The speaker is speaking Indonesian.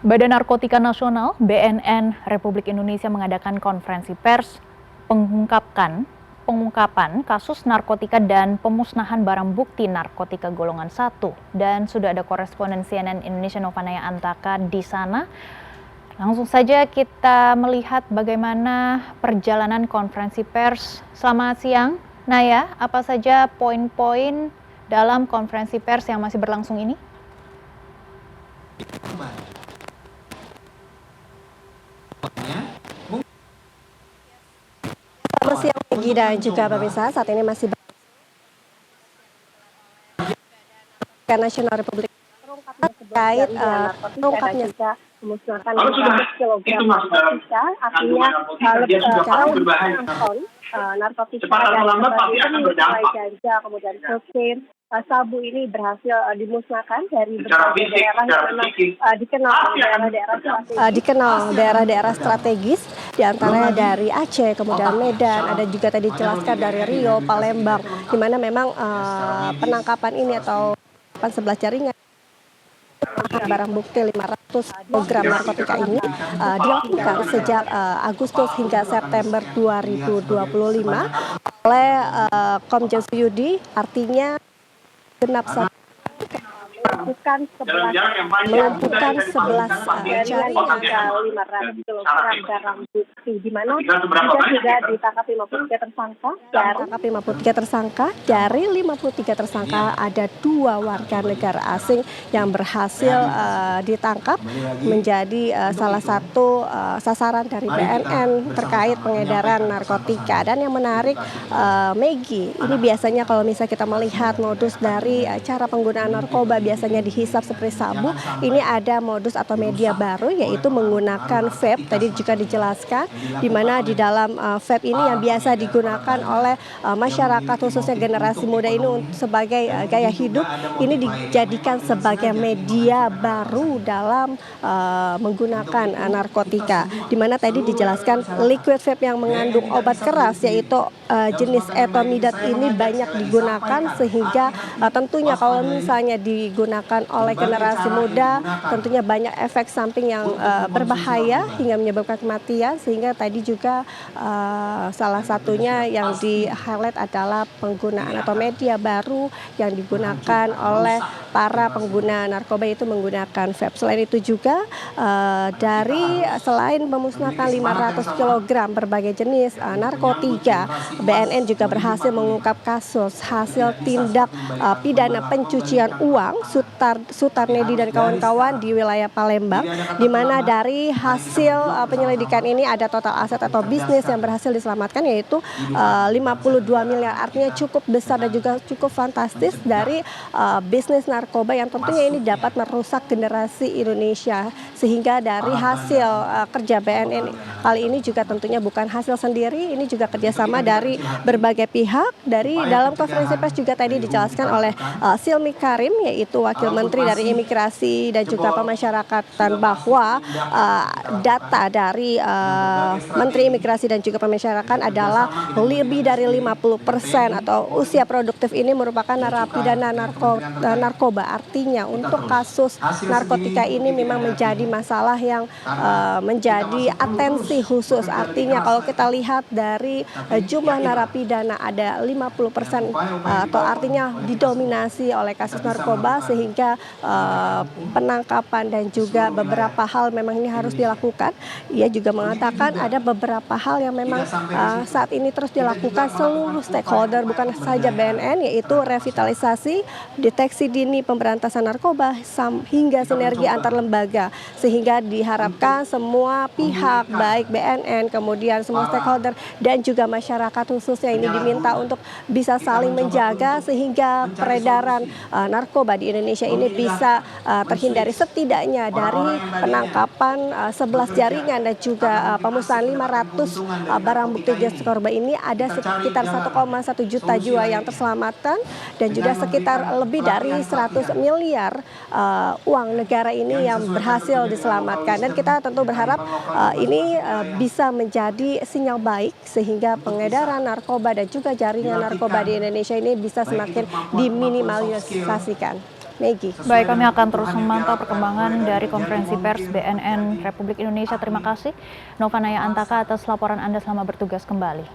Badan Narkotika Nasional (BNN) Republik Indonesia mengadakan konferensi pers pengungkapan kasus narkotika dan pemusnahan barang bukti narkotika golongan 1. Dan sudah ada koresponden CNN Indonesia Novanaya Antaka di sana. Langsung saja kita melihat bagaimana perjalanan konferensi pers. Selamat siang, Naya. Apa saja poin-poin dalam konferensi pers yang masih berlangsung ini? Selamat siang Peggy dan juga pemirsa, saat ini masih Nasional Republik terkait terungkapnya pemusnahan 500 kg narkotika, artinya lebih jauh ton narkotika dan mulai ganja, kemudian kokain, sabu ini berhasil dimusnahkan dari berbagai daerah yang memang dikenal daerah-daerah strategis, diantaranya dari Aceh, kemudian Medan, ada juga tadi dijelaskan dari Rio, Palembang, di mana memang penangkapan ini atau 11 jaringan barang bukti 500 kg narkotika ini dilakukan sejak Agustus hingga September 2025 oleh Komjen Suyudi, artinya genap melakukan 11 jaringan 500 kg barang bukti, di mana sudah ditangkap 53 tersangka. Dari 53 tersangka ada 2 warga negara asing yang berhasil ditangkap menjadi salah satu sasaran dari BNN terkait pengedaran narkotika. Dan yang menarik, Maggie, ini biasanya kalau misalnya kita melihat modus dari cara penggunaan narkoba biasanya dihisap seperti sabu, ini ada modus atau media baru, yaitu menggunakan vape. Tadi juga dijelaskan di mana di dalam vape ini yang biasa digunakan oleh masyarakat khususnya generasi muda ini sebagai gaya hidup, ini dijadikan sebagai media baru dalam menggunakan narkotika, di mana tadi dijelaskan liquid vape yang mengandung obat keras yaitu jenis ethamidat ini banyak digunakan, sehingga tentunya kalau misalnya digunakan oleh generasi muda tentunya banyak efek samping yang berbahaya hingga menyebabkan kematian, sehingga tadi juga salah satunya yang di-highlight adalah penggunaan atau media baru yang digunakan oleh para pengguna narkoba itu menggunakan vape. Selain itu juga selain memusnahkan 500 kg berbagai jenis narkotika, BNN juga berhasil mengungkap kasus hasil tindak pidana pencucian uang Sutarnedi dan kawan-kawan di wilayah Palembang, di mana dari hasil penyelidikan ini ada total aset atau bisnis yang berhasil diselamatkan yaitu 52 miliar, artinya cukup besar dan juga cukup fantastis dari bisnis narkoba yang tentunya ini dapat merusak generasi Indonesia. Sehingga dari hasil kerja BNN kali ini juga tentunya bukan hasil sendiri, ini juga kerjasama dari berbagai pihak. Dari dalam konferensi pers juga tadi dijelaskan oleh Silmi Karim, yaitu Wakil Menteri dari Imigrasi dan juga Pemasyarakatan, bahwa data dari Menteri Imigrasi dan juga Pemasyarakatan adalah lebih dari 50% atau usia produktif ini merupakan narapidana narkoba. Artinya untuk kasus narkotika ini memang menjadi masalah yang menjadi atensi khusus. Artinya kalau kita lihat dari jumlah narapidana ada 50% atau artinya didominasi oleh kasus narkoba, sehingga penangkapan dan juga beberapa hal memang ini harus dilakukan. Ia juga mengatakan ada beberapa hal yang memang saat ini terus dilakukan seluruh stakeholder, bukan saja BNN, yaitu revitalisasi, deteksi dini pemberantasan narkoba, hingga sinergi antar lembaga, sehingga diharapkan semua pihak baik BNN, kemudian semua stakeholder dan juga masyarakat khususnya ini diminta untuk bisa saling menjaga sehingga peredaran narkoba di Indonesia ini bisa terhindari, setidaknya dari penangkapan 11 jaringan dan juga pemusnahan 500 barang bukti jenis narkoba ini ada sekitar 1,1 juta jiwa yang terselamatkan dan juga sekitar lebih dari 100 miliar uang negara ini yang berhasil diselamatkan. Dan kita tentu berharap ini bisa menjadi sinyal baik sehingga pengedaran narkoba dan juga jaringan narkoba di Indonesia ini bisa semakin diminimalisasikan. Maggie. Baik, kami akan terus memantau perkembangan dari konferensi pers BNN Republik Indonesia. Terima kasih Nova Naya Antaka atas laporan Anda, selamat bertugas kembali.